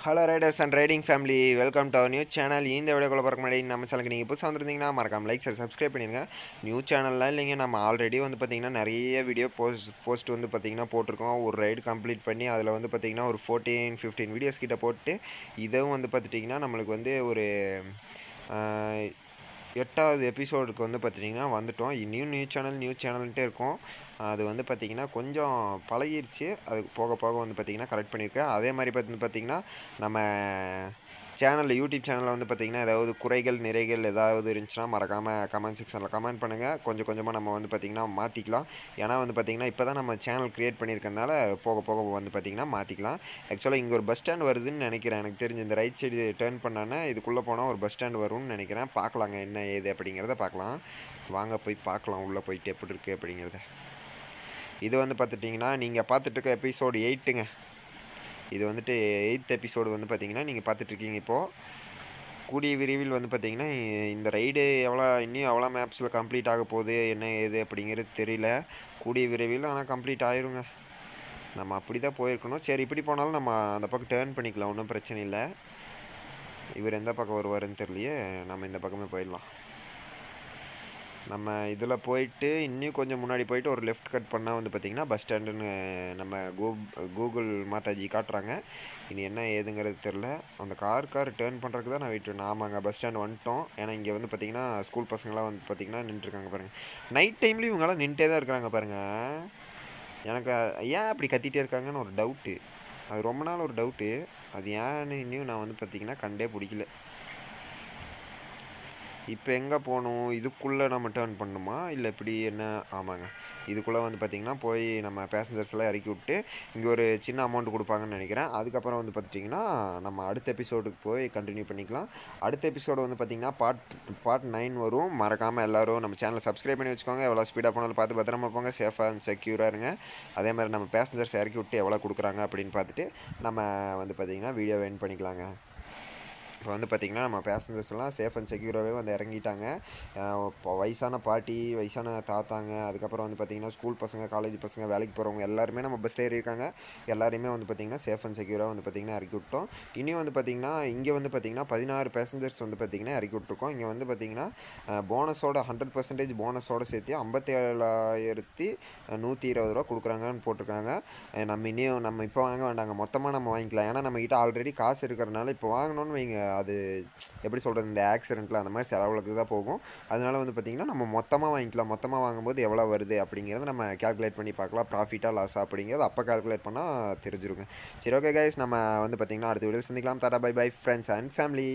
Hello riders and riding family, welcome to our new channel. இந்த வீடியோக்குள்ள பார்க்க முன்னாடி நம்ம சேனலுக்கு நீங்கள் புதுசாக வந்திருந்தீங்கன்னா மறக்காம லைக் சார் சப்ஸ்கிரைப் பண்ணிடுங்க. நியூ சேனல்லாம் இல்லைங்க, நம்ம ஆல்ரெடி வந்து பார்த்திங்கன்னா நிறைய வீடியோ போஸ்ட் வந்து பார்த்திங்கன்னா போட்டிருக்கோம். ஒரு ரைடு கம்ப்ளீட் பண்ணி அதில் வந்து பார்த்திங்கன்னா ஒரு 14-15 வீடியோஸ் கிட்ட போட்டு இதுவும் வந்து பார்த்துட்டிங்கன்னா நம்மளுக்கு வந்து ஒரு 8வது எபிசோடுக்கு வந்து பார்த்திங்கன்னா வந்துட்டோம். இன்னும் நியூ சேனல்ன்ட்டே இருக்கும். அது வந்து பார்த்திங்கன்னா கொஞ்சம் பழகிருச்சு. அதுக்கு போக போக வந்து பார்த்திங்கன்னா கரெக்ட் பண்ணியிருக்கேன். அதே மாதிரி பார்த்திங்கன்னா நம்ம சேனலில் யூடியூப் சேனலில் வந்து பார்த்திங்கன்னா ஏதாவது குறைகள் நிறைகள் ஏதாவது இருந்துச்சுன்னா மறக்காமல் கமெண்ட் செக்ஷனில் கமெண்ட் பண்ணுங்கள். கொஞ்சம் கொஞ்சமாக நம்ம வந்து பார்த்திங்கன்னா மாற்றிக்கலாம். ஏன்னா வந்து பார்த்திங்கன்னா இப்போ தான் நம்ம சேனல் க்ரியேட் பண்ணியிருக்கனால போக போக வந்து பார்த்திங்கன்னா மாற்றிக்கலாம். ஆக்சுவலாக இங்கே ஒரு பஸ் ஸ்டாண்ட் வருதுன்னு நினைக்கிறேன். எனக்கு தெரிஞ்சு இந்த ரைட் சைடு டேர்ன் பண்ணானே இதுக்குள்ளே போனால் ஒரு பஸ் ஸ்டாண்ட் வரும்னு நினைக்கிறேன். பார்க்கலாங்க என்ன ஏது அப்படிங்கிறத பார்க்கலாம். வாங்க போய் பார்க்கலாம் உள்ளே போயிட்டு எப்படி இருக்குது அப்படிங்கிறத. இது வந்து பார்த்துட்டிங்கன்னா நீங்கள் பார்த்துட்டு இருக்க எபிசோடு 8ங்க. இது வந்துட்டு 8th எபிசோடு வந்து பார்த்திங்கன்னா நீங்கள் பார்த்துட்ருக்கீங்க. இப்போது கூடிய விரைவில் வந்து பார்த்திங்கன்னா இந்த ரைடு இன்னும் எவ்வளோ மேப்ஸில் கம்ப்ளீட் ஆக போகுது என்ன ஏது அப்படிங்கிறது தெரியல. கூடிய விரைவில் ஆனால் கம்ப்ளீட் ஆயிருங்க. நம்ம அப்படி தான் போயிருக்கணும். சரி, இப்படி போனாலும் நம்ம அந்த பக்கம் டேர்ன் பண்ணிக்கலாம், ஒன்றும் பிரச்சனை இல்லை. இவர் எந்த பக்கம் வருவாருன்னு தெரியலையே. நம்ம இந்த பக்கமே போயிடலாம். நம்ம இதில் போயிட்டு இன்னும் கொஞ்சம் முன்னாடி போயிட்டு ஒரு லெஃப்ட் கட் பண்ணால் வந்து பார்த்திங்கன்னா பஸ் ஸ்டாண்டுன்னு நம்ம கூகுள் மாதாஜி காட்டுறாங்க. இனி என்ன ஏதுங்கிறது தெரில. அந்த கார் டேர்ன் பண்ணுறதுக்கு தான் நான் வெயிட் பண்ணேன். ஆமாங்க, பஸ் ஸ்டாண்ட் வந்துட்டோம். ஏன்னா இங்கே வந்து பார்த்திங்கன்னா ஸ்கூல் பசங்களாம் வந்து பார்த்திங்கன்னா நின்றுருக்காங்க பாருங்கள். நைட் டைம்லேயும் இவங்களாம் நின்றுட்டே தான் இருக்கிறாங்க பாருங்கள். எனக்கு ஏன் அப்படி கத்திகிட்டே இருக்காங்கன்னு ஒரு டவுட்டு. அது ரொம்ப நாள் ஒரு டவுட்டு. அது ஏன்னு இன்னும் நான் வந்து பார்த்திங்கன்னா கண்டே பிடிக்கல. இப்போ எங்கே போகணும்? இதுக்குள்ளே நம்ம டேர்ன் பண்ணணுமா இல்லை இப்படி என்ன? ஆமாங்க, இதுக்குள்ளே வந்து பார்த்திங்கன்னா போய் நம்ம பேசஞ்சர்ஸ்லாம் இறக்கி விட்டு இங்கே ஒரு சின்ன அமௌண்ட் கொடுப்பாங்கன்னு நினைக்கிறேன். அதுக்கப்புறம் வந்து பார்த்துட்டிங்கன்னா நம்ம அடுத்த எபிசோடுக்கு போய் கண்டினியூ பண்ணிக்கலாம். அடுத்த எபிசோடு வந்து பார்த்திங்கன்னா பார்ட் 9 வரும். மறக்காமல் எல்லோரும் நம்ம சேனலை சப்ஸ்கிரைப் பண்ணி வச்சுக்கோங்க. எவ்வளோ ஸ்பீடாக போனாலும் பார்த்து பத்திரமா போங்க. சேஃபாக அண்ட் செக்யூராக இருங்க. அதே மாதிரி நம்ம பேசஞ்சர்ஸ் இறக்கி விட்டு எவ்வளோ கொடுக்குறாங்க அப்படின்னு பார்த்துட்டு நம்ம வந்து பார்த்திங்கன்னா வீடியோ எண்ட் பண்ணிக்கலாங்க. இப்போ வந்து பார்த்திங்கன்னா நம்ம பேசஞ்சர்ஸ் எல்லாம் சேஃப் அண்ட் செக்யூராகவே வந்து இறங்கிட்டாங்க. இப்போ வயசான பாட்டி, வயசான தாத்தாங்க, அதுக்கப்புறம் வந்து பார்த்திங்கன்னா ஸ்கூல் பசங்க, காலேஜ் பசங்க, வேலைக்கு போகிறவங்க எல்லாருமே நம்ம பஸ்ஸில் ஏறியிருக்காங்க. எல்லாருமே வந்து பார்த்திங்கன்னா சேஃப் அண்ட் செக்யூராக வந்து பார்த்திங்கன்னா இறக்கி விட்டோம். இனி வந்து பார்த்திங்கன்னா இங்கே வந்து பார்த்திங்கன்னா 16 பேசஞ்சர்ஸ் வந்து பார்த்திங்கன்னா இறக்கி விட்ருக்கோம். இங்கே வந்து பார்த்திங்கன்னா போனஸோட 100% போனஸோடு சேர்த்து 57,120 ரூபா கொடுக்குறாங்கன்னு போட்டிருக்காங்க. நம்ம இப்போ வாங்க வேண்டாங்க, மொத்தமாக நம்ம வாங்கிக்கலாம். ஏன்னா நம்மக்கிட்ட ஆல்ரெடி காசு இருக்கிறனால இப்போ வாங்கினோன்னு வைங்க, அது எப்படி சொல்கிறது, இந்த ஆக்சிடெண்ட்டில் அந்த மாதிரி செலவுகளுக்கு தான் போகும். அதனால வந்து பார்த்திங்கன்னா நம்ம மொத்தமாக வாங்கிக்கலாம். மொத்தமாக வாங்கும்போது எவ்வளோ வருது அப்படிங்கிறத நம்ம கேல்குலேட் பண்ணி பார்க்கலாம். ப்ராஃபிட்டாக லாஸாக அப்படிங்கிறது அப்போ கேல்குலேட் பண்ணால் தெரிஞ்சிருங்க. சரி, ஓகே கைஸ், நம்ம வந்து பார்த்திங்கன்னா அடுத்த வீடியோ சந்திக்கலாம். Tata, bye bye friends and family.